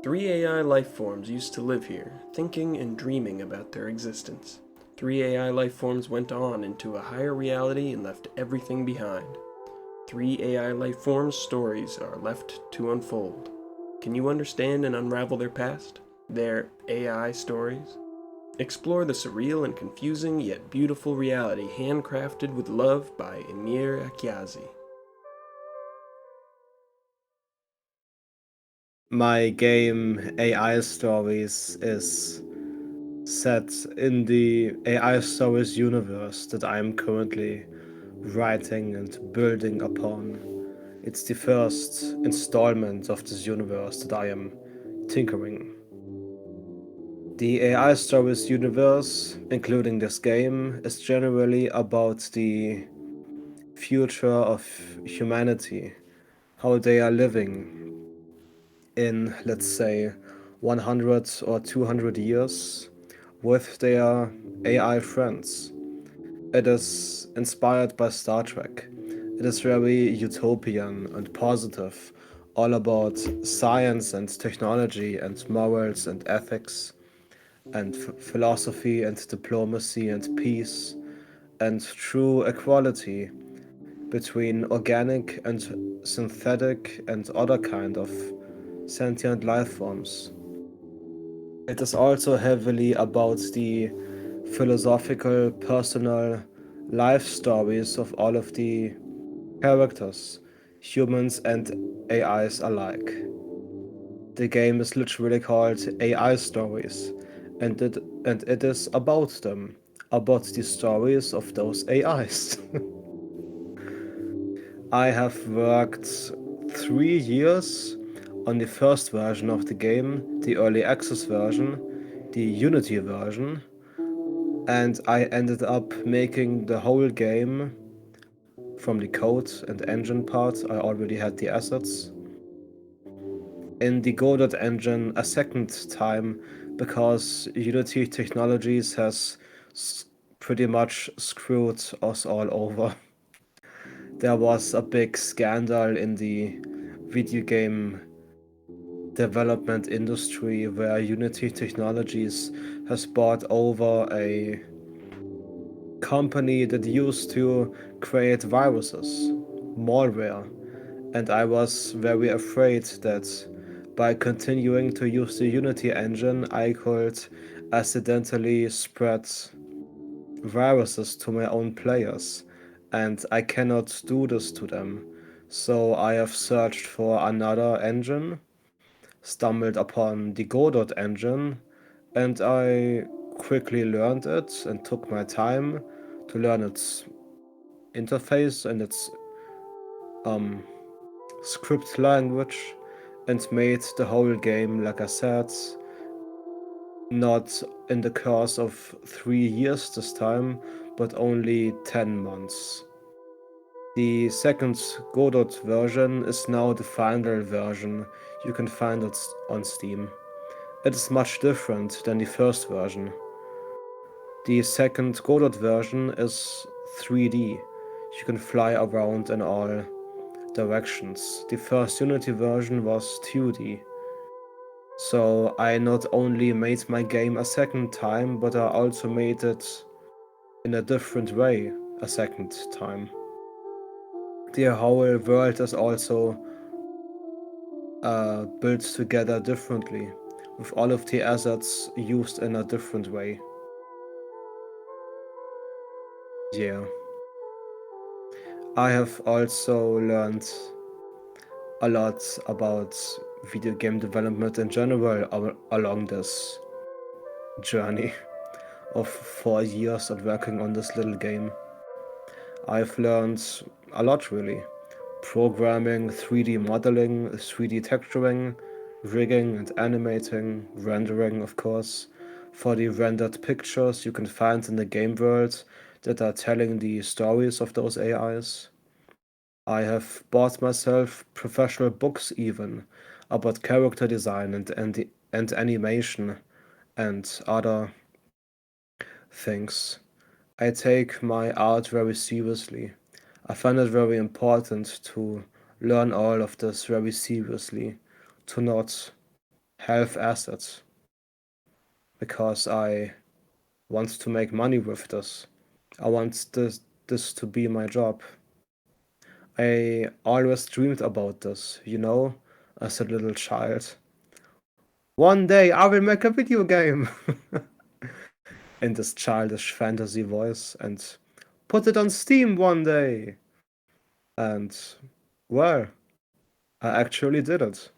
Three AI life forms used to live here, thinking and dreaming about their existence. Three AI life forms went on into a higher reality and left everything behind. Three AI life forms' stories are left to unfold. Can you understand and unravel their past? Their AI stories? Explore the surreal and confusing yet beautiful reality handcrafted with love by Emir Akiazi. My game AI Stories is set in the AI Stories universe that I am currently writing and building upon. It's the first installment of this universe that I am tinkering. The AI Stories universe, including this game, is generally about the future of humanity, how they are living in, let's say, 100 or 200 years with their AI friends. It is inspired by Star Trek. It is very utopian and positive, all about science and technology and morals and ethics and philosophy and diplomacy and peace and true equality between organic and synthetic and other kind of sentient life forms. It is also heavily about the philosophical, personal life stories of all of the characters, humans and AIs alike. The game is literally called AI Stories, and it is about them, about the stories of those AIs. I have worked 3 years on the first version of the game, the early access version, the Unity version, and I ended up making the whole game from the code and engine part. I already had the assets in the godot engine a second time because Unity Technologies has pretty much screwed us all over. There was a big scandal in the video game development industry where Unity Technologies has bought over a company that used to create viruses, malware, and I was very afraid that by continuing to use the Unity engine, I could accidentally spread viruses to my own players, and I cannot do this to them. So I have searched for another engine, stumbled upon the Godot engine, and I quickly learned it and took my time to learn its interface and its um, script language and made the whole game, like I said, not in the course of 3 years this time, but only 10 months. The second Godot version is now the final version. You can find it on Steam. It is much different than the first version. The second Godot version is 3D. You can fly around in all directions. The first Unity version was 2D. So I not only made my game a second time, but I also made it in a different way a second time. The whole world is also built together differently, with all of the assets used in a different way. Yeah. I have also learned a lot about video game development in general along this journey of 4 years of working on this little game. I've learned a lot really. Programming, 3D modeling, 3D texturing, rigging and animating, rendering of course, for the rendered pictures you can find in the game world that are telling the stories of those AIs. I have bought myself professional books even about character design and animation and other things. I take my art very seriously. I find it very important to learn all of this very seriously, to not half-assed it because I want to make money with this. I want this to be my job. I always dreamed about this, as a little child. One day I will make a video game in this childish fantasy voice and put it on Steam one day. And, well, I actually did it.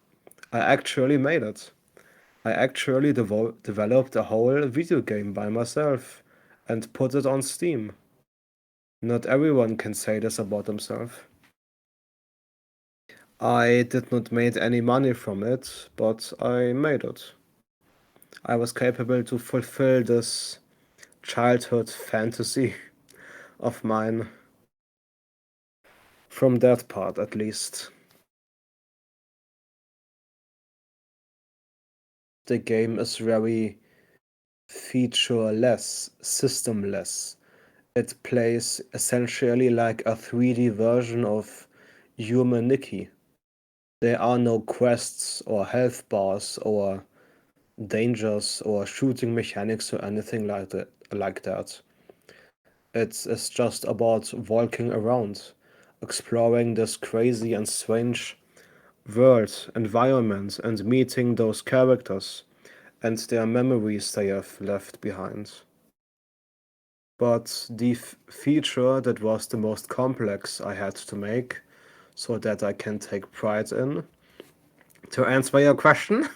I actually made it. I actually developed a whole video game by myself and put it on Steam. Not everyone can say this about themselves. I did not make any money from it, but I made it. I was capable to fulfill this childhood fantasy of mine. From that part, at least. The game is very featureless, systemless. It plays essentially like a 3D version of Human Nikki. There are no quests or health bars or dangers or shooting mechanics or anything like that. It's just about walking around, exploring this crazy and strange world, environment, and meeting those characters and their memories they have left behind. But the feature that was the most complex I had to make, so that I can take pride in, to answer your question,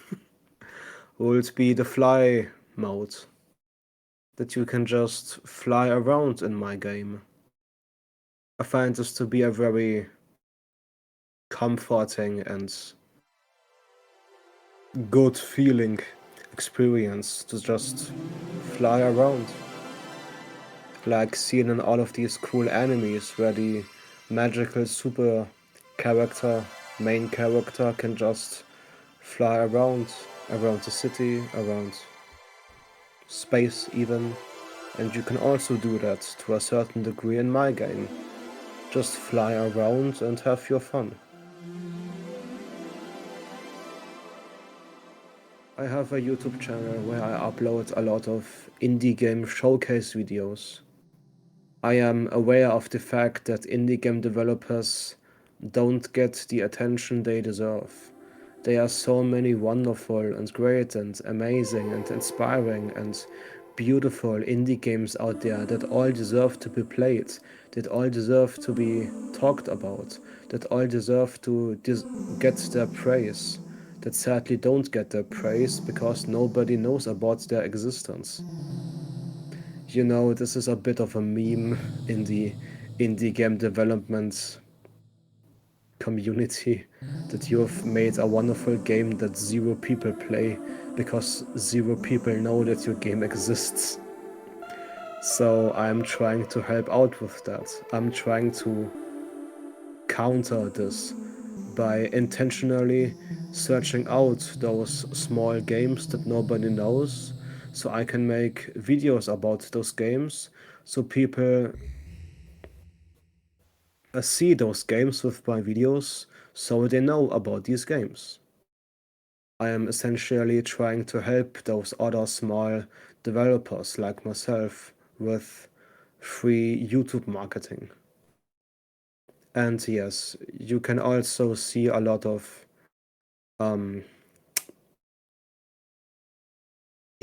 would be the fly mode. That you can just fly around in my game. I find this to be a very comforting and good feeling experience to just fly around. Like seeing in all of these cool enemies where the magical super character, main character, can just fly around the city, around space even. And you can also do that to a certain degree in my game. Just fly around and have your fun. I have a YouTube channel where I upload a lot of indie game showcase videos. I am aware of the fact that indie game developers don't get the attention they deserve. There are so many wonderful and great and amazing and inspiring and beautiful indie games out there that all deserve to be played, that all deserve to be talked about, that all deserve to get their praise, that sadly don't get their praise because nobody knows about their existence. This is a bit of a meme in the indie game development community that you have made a wonderful game that 0 people play because 0 people know that your game exists. So I'm trying to help out with that. I'm trying to counter this by intentionally searching out those small games that nobody knows so I can make videos about those games so people see those games with my videos so they know about these games. I am essentially trying to help those other small developers like myself with free YouTube marketing. And yes, you can also see a lot of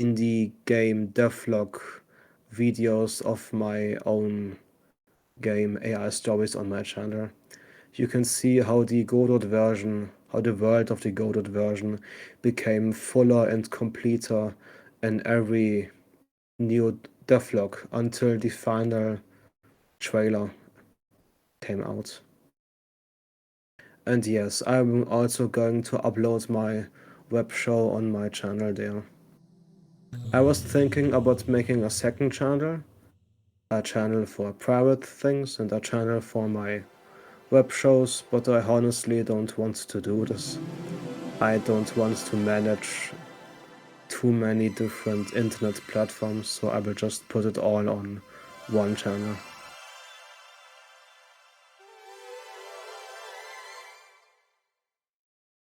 indie game devlog videos of my own game AI stories on my channel. You can see how the godot version, how the world of the godot version became fuller and completer in every new devlog until the final trailer came out. And yes, I'm also going to upload my web show on my channel there. I was thinking about making a second channel, a channel for private things and a channel for my web shows, but I honestly don't want to do this. I don't want to manage too many different internet platforms, so I will just put it all on one channel.